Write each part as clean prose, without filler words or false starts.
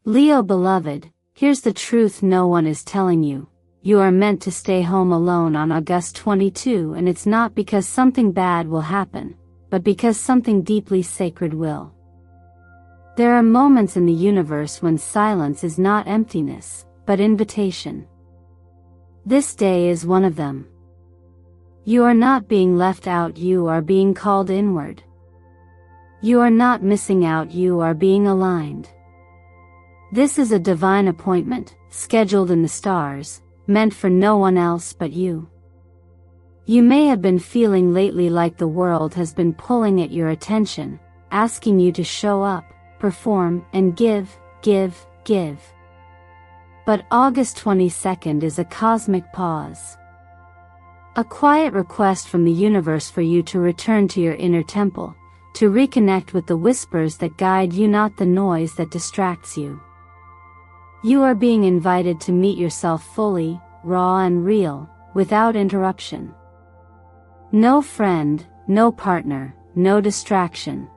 Leo beloved, here's the truth no one is telling you. You are meant to stay home alone on August 22, and it's not because something bad will happen, but because something deeply sacred will. There are moments in the universe when silence is not emptiness, but invitation. This day is one of them. You are not being left out, you are being called inward. You are not missing out, you are being aligned. This is a divine appointment, scheduled in the stars, meant for no one else but you. You may have been feeling lately like the world has been pulling at your attention, asking you to show up, perform, and give. But August 22nd is a cosmic pause. A quiet request from the universe for you to return to your inner temple, to reconnect with the whispers that guide you, not the noise that distracts you. You are being invited to meet yourself fully, raw and real, without interruption. No friend, no partner, no distraction.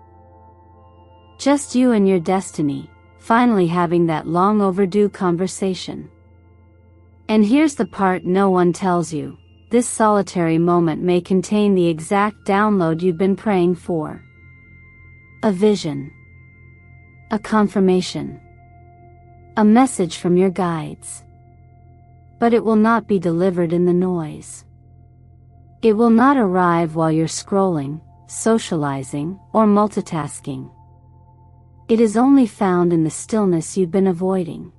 Just you and your destiny, finally having that long overdue conversation. And here's the part no one tells you. This solitary moment may contain the exact download you've been praying for. A vision. A confirmation. A message from your guides. But it will not be delivered in the noise. It will not arrive while you're scrolling, socializing, or multitasking. It is only found in the stillness you've been avoiding.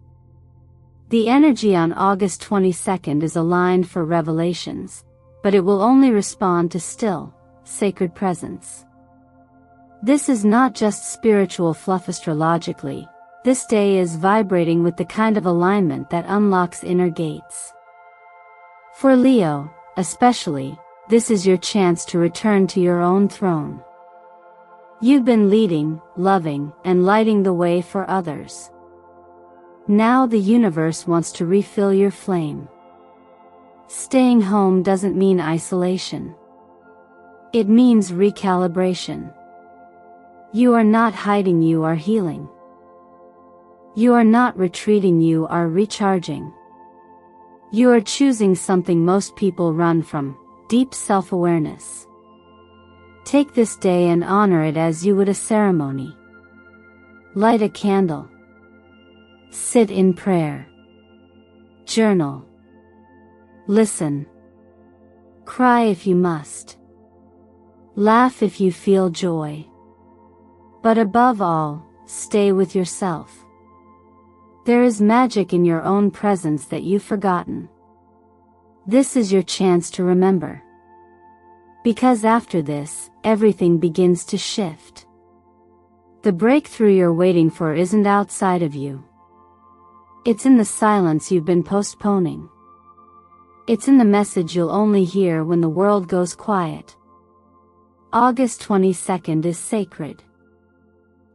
The energy on August 22nd is aligned for revelations, but it will only respond to still, sacred presence. This is not just spiritual fluff astrologically. This day is vibrating with the kind of alignment that unlocks inner gates. For Leo, especially, this is your chance to return to your own throne. You've been leading, loving, and lighting the way for others. Now the universe wants to refill your flame. Staying home doesn't mean isolation. It means recalibration. You are not hiding, you are healing. You are not retreating, you are recharging. You are choosing something most people run from, deep self-awareness. Take this day and honor it as you would a ceremony. Light a candle. Sit in prayer. Journal. Listen. Cry if you must. Laugh if you feel joy. But above all, stay with yourself. There is magic in your own presence that you've forgotten. This is your chance to remember. Because after this, everything begins to shift. The breakthrough you're waiting for isn't outside of you. It's in the silence you've been postponing. It's in the message you'll only hear when the world goes quiet. August 22nd is sacred.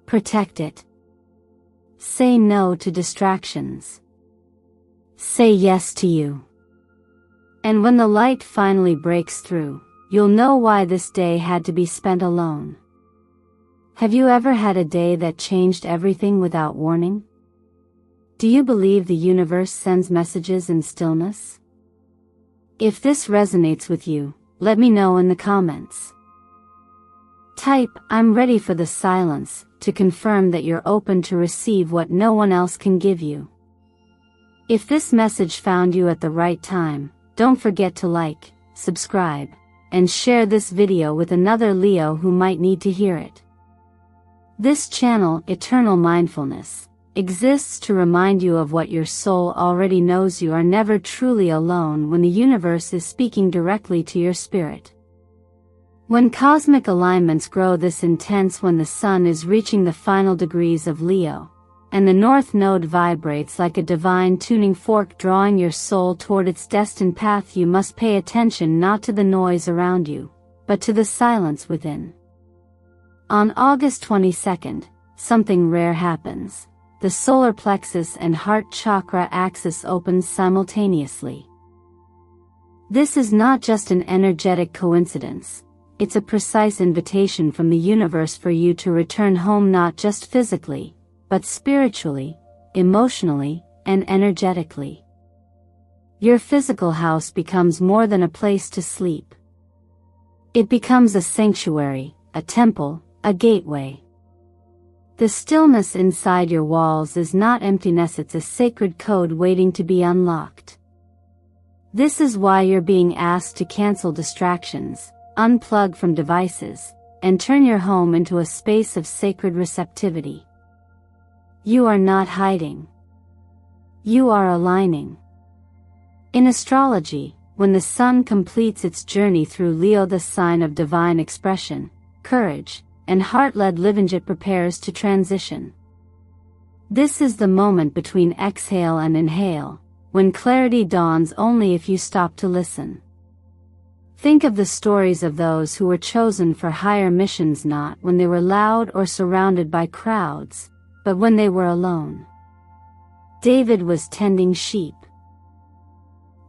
Protect it. Say no to distractions. Say yes to you. And when the light finally breaks through, you'll know why this day had to be spent alone. Have you ever had a day that changed everything without warning? Do you believe the universe sends messages in stillness? If this resonates with you, let me know in the comments. Type, "I'm ready for the silence," to confirm that you're open to receive what no one else can give you. If this message found you at the right time, don't forget to like, subscribe, and share this video with another Leo who might need to hear it. This channel, Eternal Mindfulness, exists to remind you of what your soul already knows. You are never truly alone when the universe is speaking directly to your spirit. When cosmic alignments grow this intense, when the sun is reaching the final degrees of Leo, and the North Node vibrates like a divine tuning fork drawing your soul toward its destined path, you must pay attention not to the noise around you, but to the silence within. On August 22nd, something rare happens. The solar plexus and heart chakra axis opens simultaneously. This is not just an energetic coincidence. It's a precise invitation from the universe for you to return home, not just physically, but spiritually, emotionally, and energetically. Your physical house becomes more than a place to sleep. It becomes a sanctuary, a temple, a gateway. The stillness inside your walls is not emptiness, it's a sacred code waiting to be unlocked. This is why you're being asked to cancel distractions, unplug from devices, and turn your home into a space of sacred receptivity. You are not hiding. You are aligning. In astrology, when the sun completes its journey through Leo, the sign of divine expression, courage, and heart-led Livingit prepares to transition. This is the moment between exhale and inhale, when clarity dawns only if you stop to listen. Think of the stories of those who were chosen for higher missions, not when they were loud or surrounded by crowds, but when they were alone. David was tending sheep.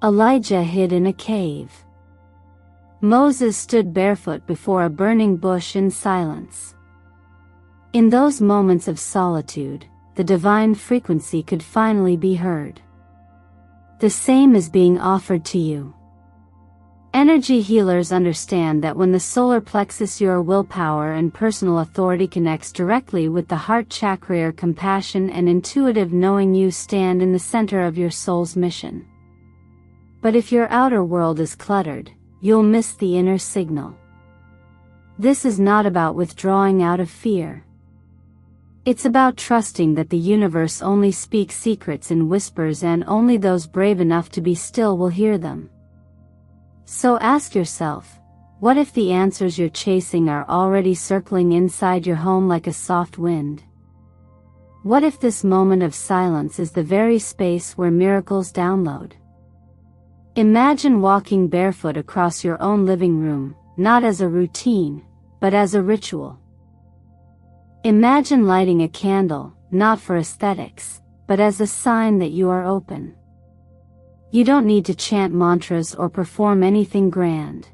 Elijah hid in a cave. Moses stood barefoot before a burning bush in silence. In those moments of solitude, the divine frequency could finally be heard. The same is being offered to you. Energy healers understand that when the solar plexus, your willpower and personal authority, connects directly with the heart chakra, your compassion and intuitive knowing, you stand in the center of your soul's mission. But if your outer world is cluttered, you'll miss the inner signal. This is not about withdrawing out of fear. It's about trusting that the universe only speaks secrets in whispers, and only those brave enough to be still will hear them. So ask yourself, what if the answers you're chasing are already circling inside your home like a soft wind? What if this moment of silence is the very space where miracles download? Imagine walking barefoot across your own living room, not as a routine, but as a ritual. Imagine lighting a candle, not for aesthetics, but as a sign that you are open. You don't need to chant mantras or perform anything grand.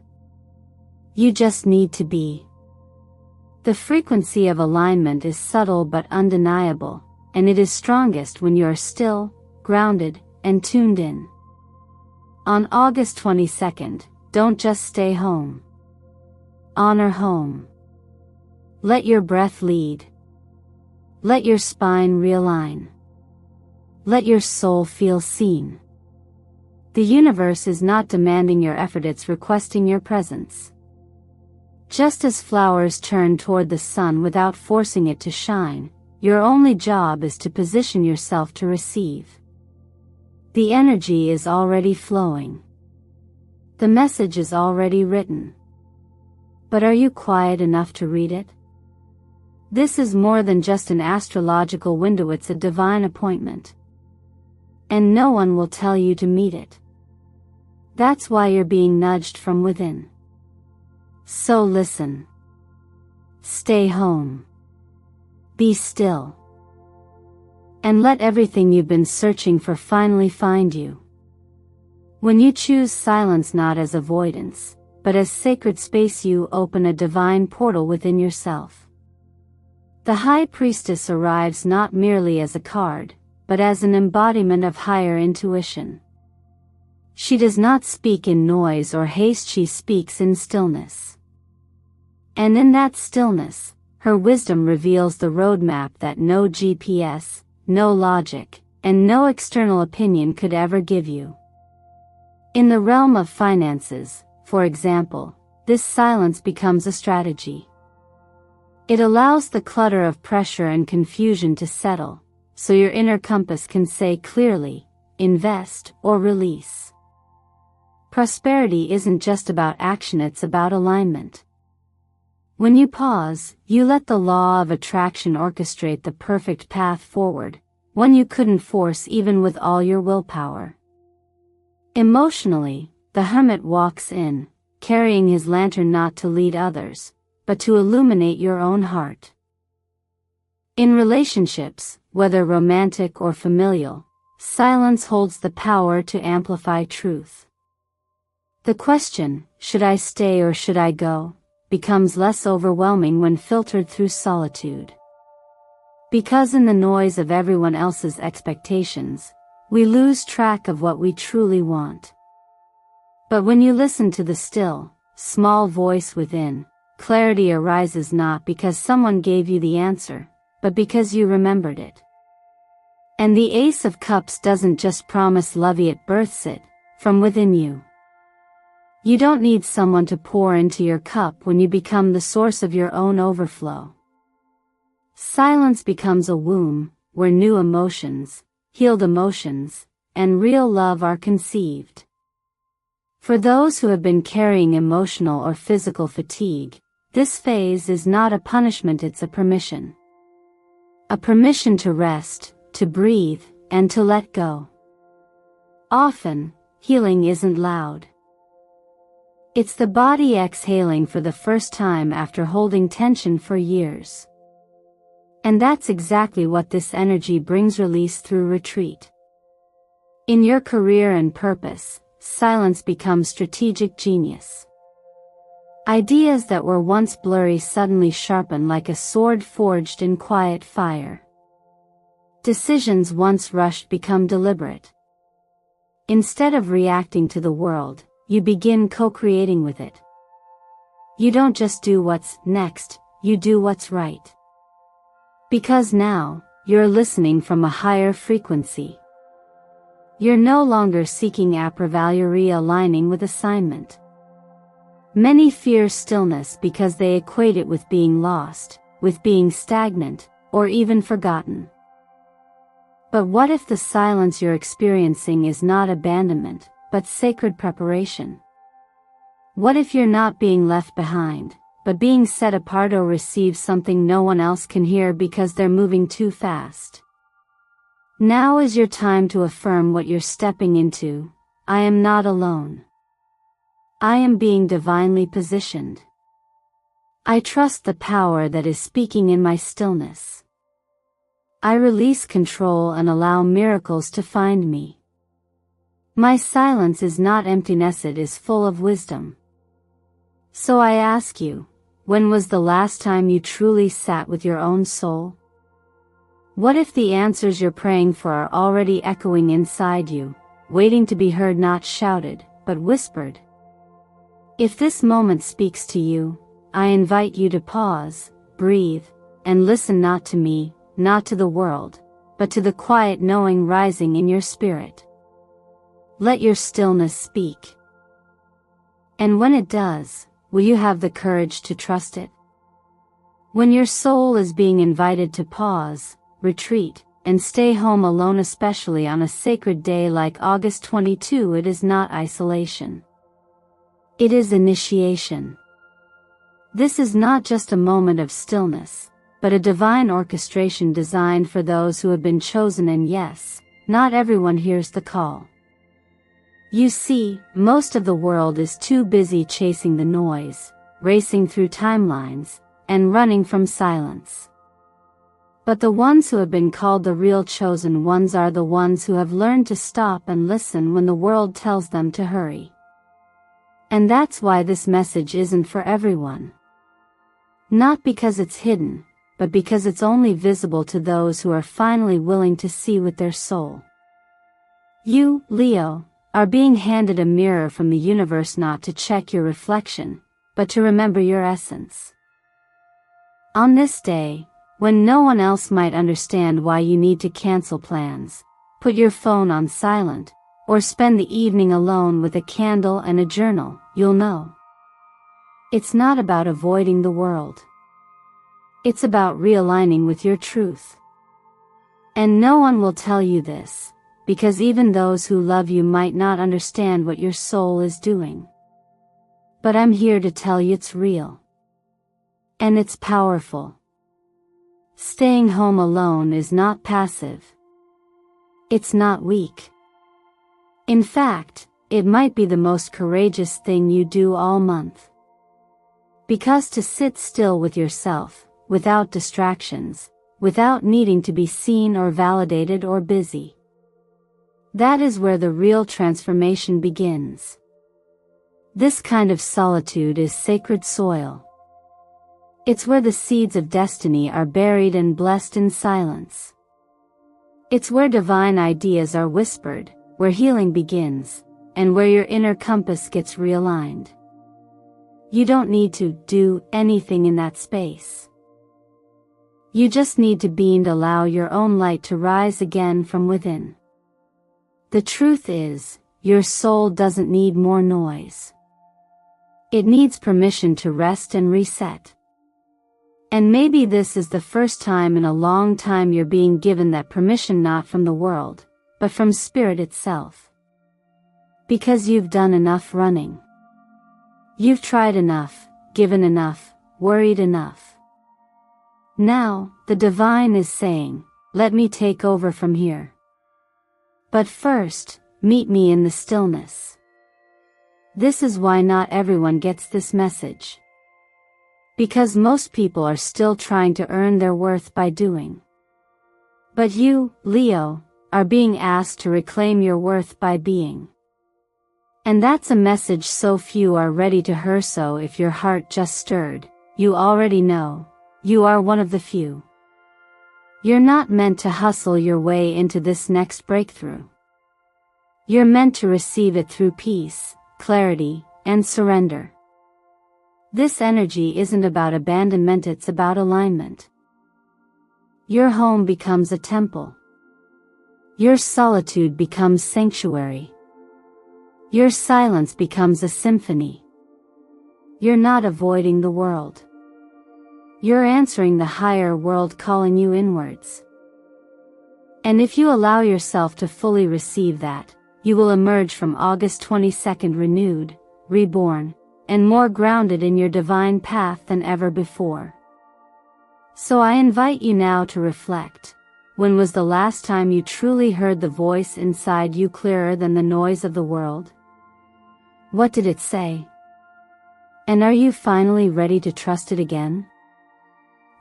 You just need to be. The frequency of alignment is subtle but undeniable, and it is strongest when you are still, grounded, and tuned in. On August 22nd, don't just stay home. Honor home. Let your breath lead. Let your spine realign. Let your soul feel seen. The universe is not demanding your effort, it's requesting your presence. Just as flowers turn toward the sun without forcing it to shine, your only job is to position yourself to receive. The energy is already flowing. The message is already written. But are you quiet enough to read it? This is more than just an astrological window, it's a divine appointment. And no one will tell you to meet it. That's why you're being nudged from within. So listen. Stay home. Be still. And let everything you've been searching for finally find you. When you choose silence not as avoidance, but as sacred space, you open a divine portal within yourself. The High Priestess arrives not merely as a card, but as an embodiment of higher intuition. She does not speak in noise or haste, she speaks in stillness. And in that stillness, her wisdom reveals the roadmap that no GPS, no logic, and no external opinion could ever give you. In the realm of finances, for example, this silence becomes a strategy. It allows the clutter of pressure and confusion to settle, so your inner compass can say clearly, invest or release. Prosperity isn't just about action, it's about alignment. When you pause, you let the law of attraction orchestrate the perfect path forward, one you couldn't force even with all your willpower. Emotionally, the hermit walks in, carrying his lantern not to lead others, but to illuminate your own heart. In relationships, whether romantic or familial, silence holds the power to amplify truth. The question, should I stay or should I go, becomes less overwhelming when filtered through solitude. Because in the noise of everyone else's expectations, we lose track of what we truly want. But when you listen to the still, small voice within, clarity arises not because someone gave you the answer, but because you remembered it. And the Ace of Cups doesn't just promise love, it births it from within you. You don't need someone to pour into your cup when you become the source of your own overflow. Silence becomes a womb where new emotions, healed emotions, and real love are conceived. For those who have been carrying emotional or physical fatigue, this phase is not a punishment, it's a permission. A permission to rest, to breathe, and to let go. Often, healing isn't loud. It's the body exhaling for the first time after holding tension for years. And that's exactly what this energy brings, release through retreat. In your career and purpose, silence becomes strategic genius. Ideas that were once blurry suddenly sharpen like a sword forged in quiet fire. Decisions once rushed become deliberate. Instead of reacting to the world, you begin co-creating with it. You don't just do what's next, you do what's right. Because now, you're listening from a higher frequency. You're no longer seeking approval, you're realigning with assignment. Many fear stillness because they equate it with being lost, with being stagnant, or even forgotten. But what if the silence you're experiencing is not abandonment, but sacred preparation? What if you're not being left behind, but being set apart or receive something no one else can hear because they're moving too fast? Now is your time to affirm what you're stepping into. I am not alone. I am being divinely positioned. I trust the power that is speaking in my stillness. I release control and allow miracles to find me. My silence is not emptiness, it is full of wisdom. So I ask you, when was the last time you truly sat with your own soul? What if the answers you're praying for are already echoing inside you, waiting to be heard, not shouted, but whispered? If this moment speaks to you, I invite you to pause, breathe, and listen, not to me, not to the world, but to the quiet knowing rising in your spirit. Let your stillness speak. And when it does, will you have the courage to trust it? When your soul is being invited to pause, retreat, and stay home alone, especially on a sacred day like August 22, it is not isolation. It is initiation. This is not just a moment of stillness, but a divine orchestration designed for those who have been chosen, and yes, not everyone hears the call. You see, most of the world is too busy chasing the noise, racing through timelines, and running from silence. But the ones who have been called the real chosen ones are the ones who have learned to stop and listen when the world tells them to hurry. And that's why this message isn't for everyone. Not because it's hidden, but because it's only visible to those who are finally willing to see with their soul. You, Leo, are being handed a mirror from the universe, not to check your reflection, but to remember your essence. On this day, when no one else might understand why you need to cancel plans, put your phone on silent, or spend the evening alone with a candle and a journal, you'll know. It's not about avoiding the world. It's about realigning with your truth. And no one will tell you this, because even those who love you might not understand what your soul is doing. But I'm here to tell you it's real. And it's powerful. Staying home alone is not passive. It's not weak. In fact, it might be the most courageous thing you do all month. Because to sit still with yourself, without distractions, without needing to be seen or validated or busy, that is where the real transformation begins. This kind of solitude is sacred soil. It's where the seeds of destiny are buried and blessed in silence. It's where divine ideas are whispered, where healing begins, and where your inner compass gets realigned. You don't need to do anything in that space. You just need to be and allow your own light to rise again from within. The truth is, your soul doesn't need more noise. It needs permission to rest and reset. And maybe this is the first time in a long time you're being given that permission, not from the world, but from spirit itself. Because you've done enough running. You've tried enough, given enough, worried enough. Now, the divine is saying, let me take over from here. But first, meet me in the stillness. This is why not everyone gets this message. Because most people are still trying to earn their worth by doing. But you, Leo, are being asked to reclaim your worth by being. And that's a message so few are ready to hear. So if your heart just stirred, you already know, you are one of the few. You're not meant to hustle your way into this next breakthrough. You're meant to receive it through peace, clarity, and surrender. This energy isn't about abandonment, it's about alignment. Your home becomes a temple. Your solitude becomes sanctuary. Your silence becomes a symphony. You're not avoiding the world. You're answering the higher world calling you inwards. And if you allow yourself to fully receive that, you will emerge from August 22nd renewed, reborn, and more grounded in your divine path than ever before. So I invite you now to reflect. When was the last time you truly heard the voice inside you clearer than the noise of the world? What did it say? And are you finally ready to trust it again?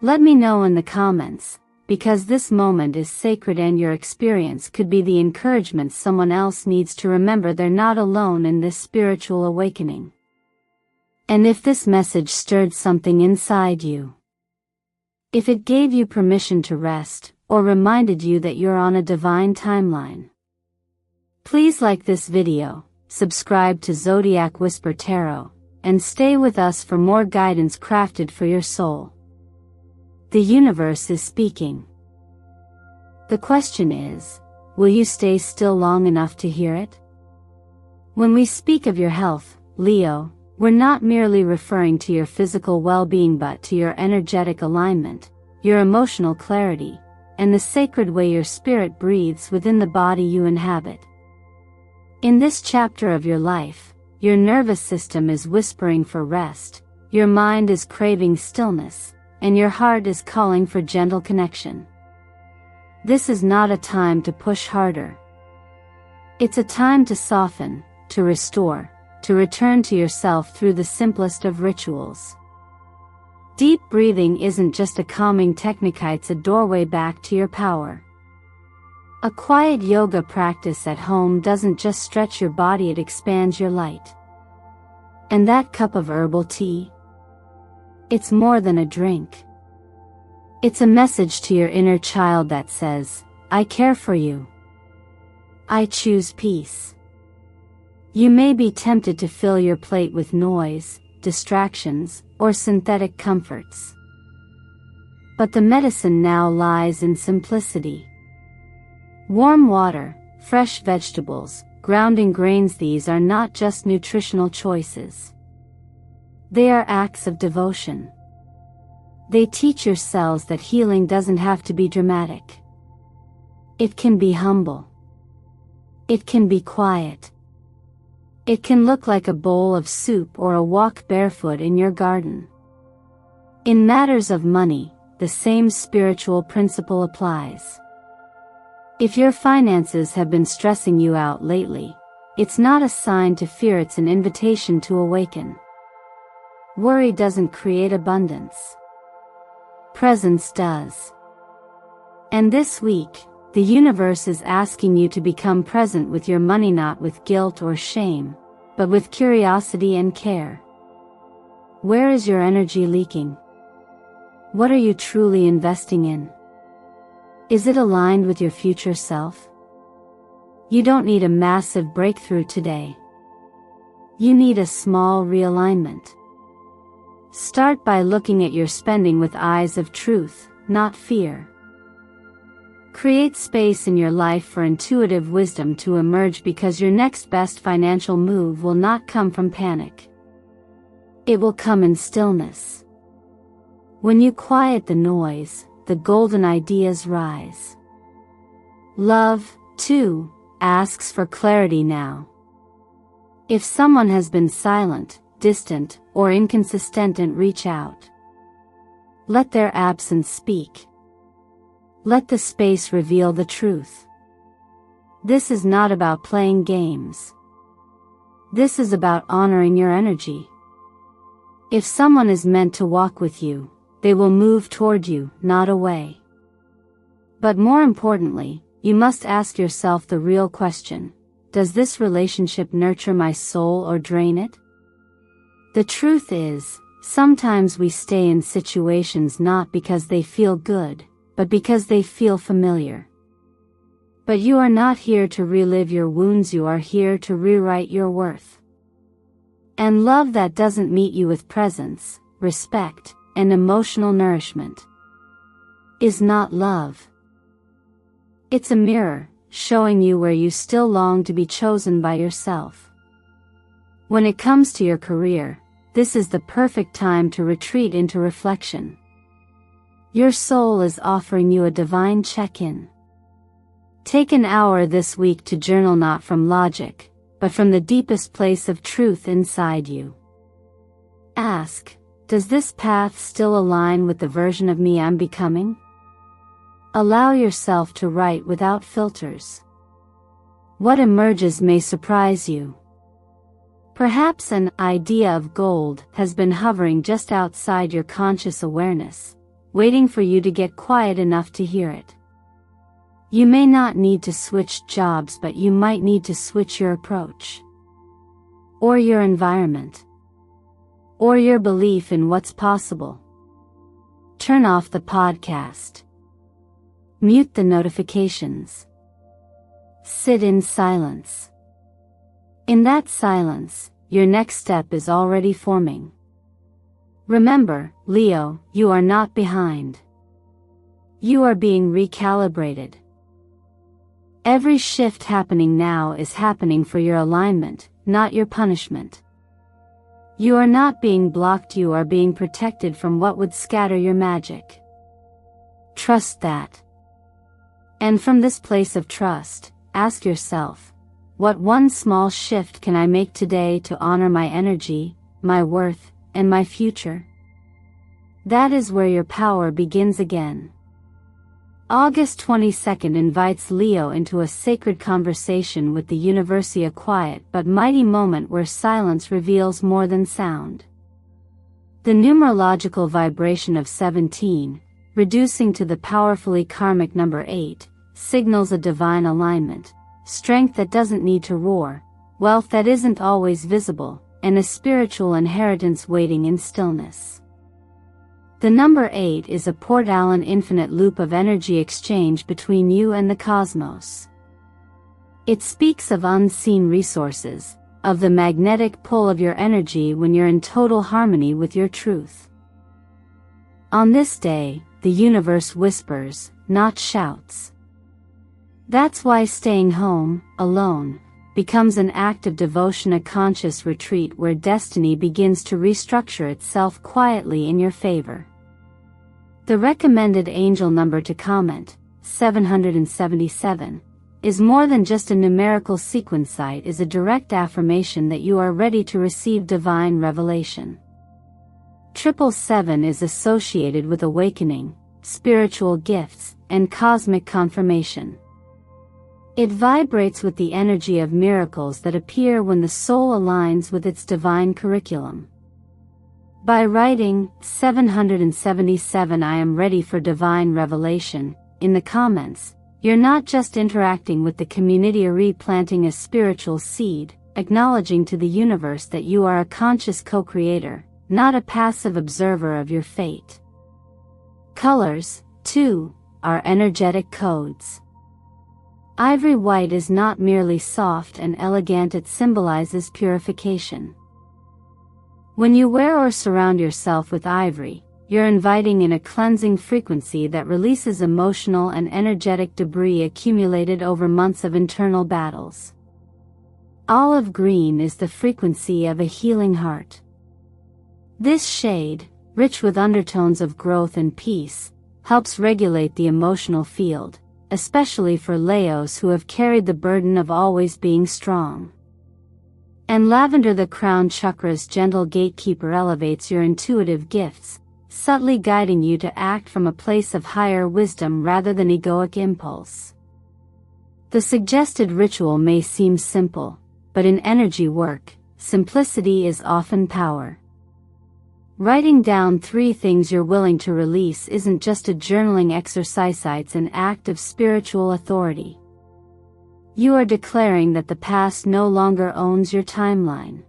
Let me know in the comments, because this moment is sacred and your experience could be the encouragement someone else needs to remember they're not alone in this spiritual awakening. And if this message stirred something inside you, if it gave you permission to rest, or reminded you that you're on a divine timeline, please like this video, subscribe to Zodiac Whisper Tarot, and stay with us for more guidance crafted for your soul. The universe is speaking. The question is, will you stay still long enough to hear it? When we speak of your health, Leo, we're not merely referring to your physical well-being but to your energetic alignment, your emotional clarity, and the sacred way your spirit breathes within the body you inhabit. In this chapter of your life, your nervous system is whispering for rest, your mind is craving stillness, and your heart is calling for gentle connection. This is not a time to push harder. It's a time to soften, to restore, to return to yourself through the simplest of rituals. Deep breathing isn't just a calming technique, it's a doorway back to your power. A quiet yoga practice at home doesn't just stretch your body, it expands your light. And that cup of herbal tea? It's more than a drink. It's a message to your inner child that says, I care for you. I choose peace. You may be tempted to fill your plate with noise, distractions, or synthetic comforts. But the medicine now lies in simplicity. Warm water, fresh vegetables, grounding grains, these are not just nutritional choices. They are acts of devotion. They teach your cells that healing doesn't have to be dramatic. It can be humble. It can be quiet. It can look like a bowl of soup or a walk barefoot in your garden. In matters of money, the same spiritual principle applies. If your finances have been stressing you out lately, it's not a sign to fear, it's an invitation to awaken. Worry doesn't create abundance. Presence does. And this week, the universe is asking you to become present with your money, not with guilt or shame, but with curiosity and care. Where is your energy leaking? What are you truly investing in? Is it aligned with your future self? You don't need a massive breakthrough today. You need a small realignment. Start by looking at your spending with eyes of truth, not fear. Create space in your life for intuitive wisdom to emerge, because your next best financial move will not come from panic. It will come in stillness. When you quiet the noise, the golden ideas rise. Love, too, asks for clarity now. If someone has been silent, distant, or inconsistent, reach out. Let their absence speak. Let the space reveal the truth. This is not about playing games. This is about honoring your energy. If someone is meant to walk with you, they will move toward you, not away. But more importantly, you must ask yourself the real question: does this relationship nurture my soul or drain it? The truth is, sometimes we stay in situations not because they feel good, but because they feel familiar. But you are not here to relive your wounds, you are here to rewrite your worth. And love that doesn't meet you with presence, respect, and emotional nourishment is not love. It's a mirror, showing you where you still long to be chosen by yourself. When it comes to your career, this is the perfect time to retreat into reflection. Your soul is offering you a divine check-in. Take an hour this week to journal, not from logic, but from the deepest place of truth inside you. Ask, does this path still align with the version of me I'm becoming? Allow yourself to write without filters. What emerges may surprise you. Perhaps an idea of gold has been hovering just outside your conscious awareness, waiting for you to get quiet enough to hear it. You may not need to switch jobs, but you might need to switch your approach. Or your environment. Or your belief in what's possible. Turn off the podcast. Mute the notifications. Sit in silence. In that silence, your next step is already forming. Remember, Leo, you are not behind. You are being recalibrated. Every shift happening now is happening for your alignment, not your punishment. You are not being blocked, you are being protected from what would scatter your magic. Trust that. And from this place of trust, ask yourself, what one small shift can I make today to honor my energy, my worth, and my future? That is where your power begins again. August 22nd invites Leo into a sacred conversation with the universe, a quiet but mighty moment where silence reveals more than sound. The numerological vibration of 17, reducing to the powerfully karmic number 8, signals a divine alignment, strength that doesn't need to roar, wealth that isn't always visible, and a spiritual inheritance waiting in stillness. The number 8 is a portal, an infinite loop of energy exchange between you and the cosmos. It speaks of unseen resources, of the magnetic pull of your energy when you're in total harmony with your truth. On this day, the universe whispers, not shouts. That's why staying home, alone, becomes an act of devotion, a conscious retreat where destiny begins to restructure itself quietly in your favor. The recommended angel number to comment, 777, is more than just a numerical sequence. It is a direct affirmation that you are ready to receive divine revelation. 777 is associated with awakening, spiritual gifts, and cosmic confirmation. It vibrates with the energy of miracles that appear when the soul aligns with its divine curriculum. By writing 777 I am ready for divine revelation in the comments, you're not just interacting with the community or replanting a spiritual seed, acknowledging to the universe that you are a conscious co-creator, not a passive observer of your fate. Colors, too, are energetic codes. Ivory white is not merely soft and elegant, it symbolizes purification. When you wear or surround yourself with ivory, you're inviting in a cleansing frequency that releases emotional and energetic debris accumulated over months of internal battles. Olive green is the frequency of a healing heart. This shade, rich with undertones of growth and peace, helps regulate the emotional field, especially for Leos who have carried the burden of always being strong. And lavender, the crown chakra's gentle gatekeeper, elevates your intuitive gifts, subtly guiding you to act from a place of higher wisdom rather than egoic impulse. The suggested ritual may seem simple, but in energy work, simplicity is often power. Writing down 3 things you're willing to release isn't just a journaling exercise, it's an act of spiritual authority. You are declaring that the past no longer owns your timeline.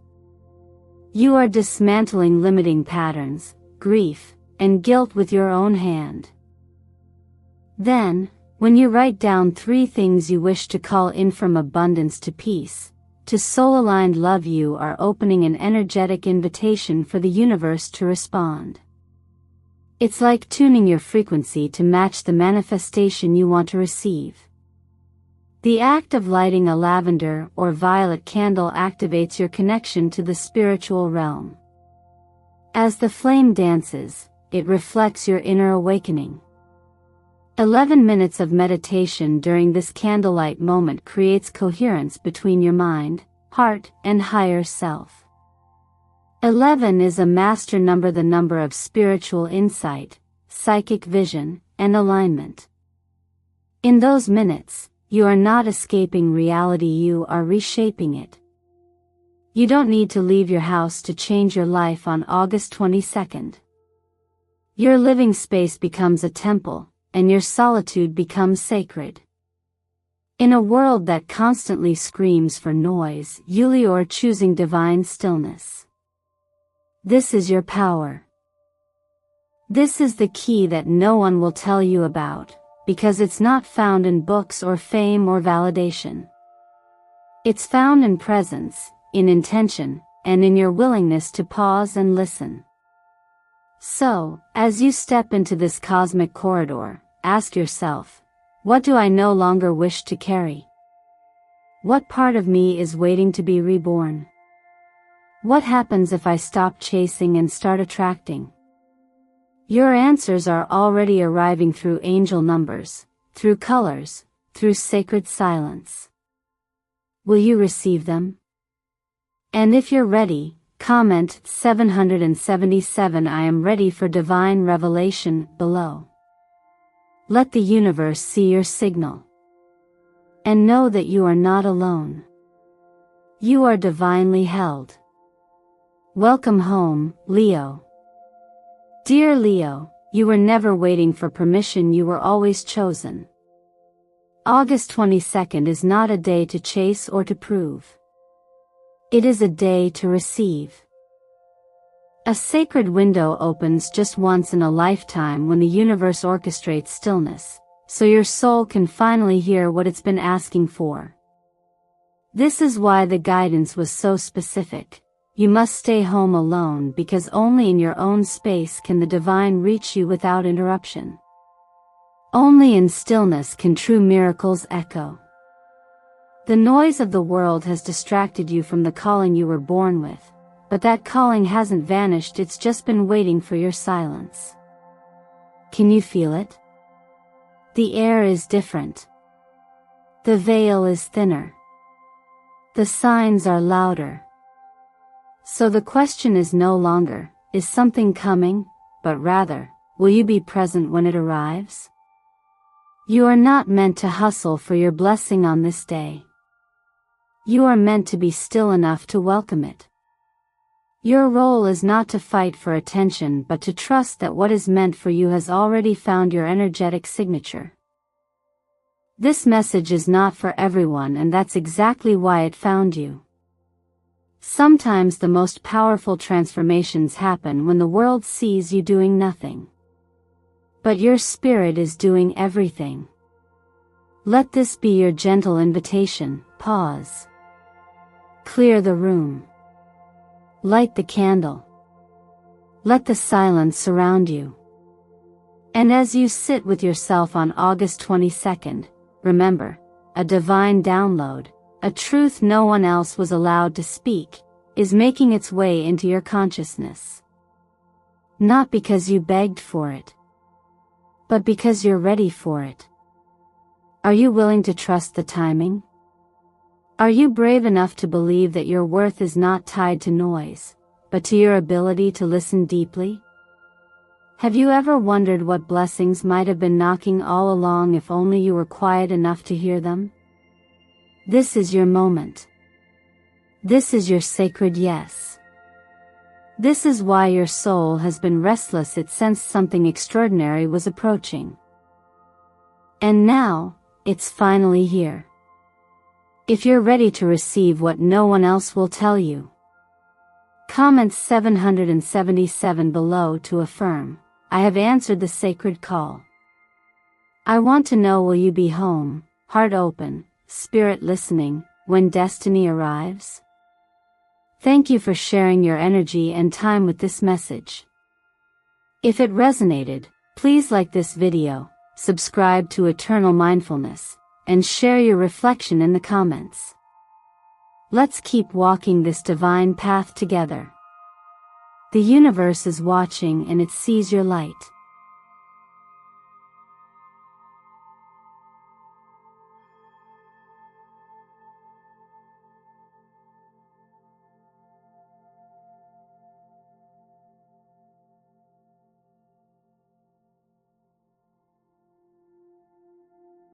You are dismantling limiting patterns, grief, and guilt with your own hand. Then, when you write down 3 things you wish to call in from abundance to peace, to soul-aligned love, you are opening an energetic invitation for the universe to respond. It's like tuning your frequency to match the manifestation you want to receive. The act of lighting a lavender or violet candle activates your connection to the spiritual realm. As the flame dances, it reflects your inner awakening. 11 minutes of meditation during this candlelight moment creates coherence between your mind, heart, and higher self. 11 is a master number, the number of spiritual insight, psychic vision, and alignment. In those minutes, you are not escaping reality, you are reshaping it. You don't need to leave your house to change your life on August 22nd. Your living space becomes a temple, and your solitude becomes sacred. In a world that constantly screams for noise, you're choosing divine stillness. This is your power. This is the key that no one will tell you about, because it's not found in books or fame or validation. It's found in presence, in intention, and in your willingness to pause and listen. So, as you step into this cosmic corridor, ask yourself, what do I no longer wish to carry? What part of me is waiting to be reborn? What happens if I stop chasing and start attracting? Your answers are already arriving through angel numbers, through colors, through sacred silence. Will you receive them? And if you're ready, comment 777 I am ready for divine revelation below. Let the universe see your signal. And know that you are not alone. You are divinely held. Welcome home, Leo. Dear Leo, you were never waiting for permission, you were always chosen. August 22nd is not a day to chase or to prove. It is a day to receive. A sacred window opens just once in a lifetime when the universe orchestrates stillness, so your soul can finally hear what it's been asking for. This is why the guidance was so specific. You must stay home alone because only in your own space can the divine reach you without interruption. Only in stillness can true miracles echo. The noise of the world has distracted you from the calling you were born with, but that calling hasn't vanished, it's just been waiting for your silence. Can you feel it? The air is different. The veil is thinner. The signs are louder. So the question is no longer, is something coming, but rather, will you be present when it arrives? You are not meant to hustle for your blessing on this day. You are meant to be still enough to welcome it. Your role is not to fight for attention but to trust that what is meant for you has already found your energetic signature. This message is not for everyone, and that's exactly why it found you. Sometimes the most powerful transformations happen when the world sees you doing nothing. But your spirit is doing everything. Let this be your gentle invitation. Pause. Clear the room. Light the candle. Let the silence surround you. And as you sit with yourself on August 22nd, remember, a divine download, a truth no one else was allowed to speak, is making its way into your consciousness. Not because you begged for it, but because you're ready for it. Are you willing to trust the timing? Are you brave enough to believe that your worth is not tied to noise, but to your ability to listen deeply? Have you ever wondered what blessings might have been knocking all along if only you were quiet enough to hear them? This is your moment. This is your sacred yes. This is why your soul has been restless. It sensed something extraordinary was approaching. And now, it's finally here. If you're ready to receive what no one else will tell you, comment 777 below to affirm, I have answered the sacred call. I want to know, will you be home, heart open, spirit listening, when destiny arrives? Thank you for sharing your energy and time with this message. If it resonated, please like this video, subscribe to Eternal Mindfulness, and share your reflection in the comments. Let's keep walking this divine path together. The universe is watching and it sees your light.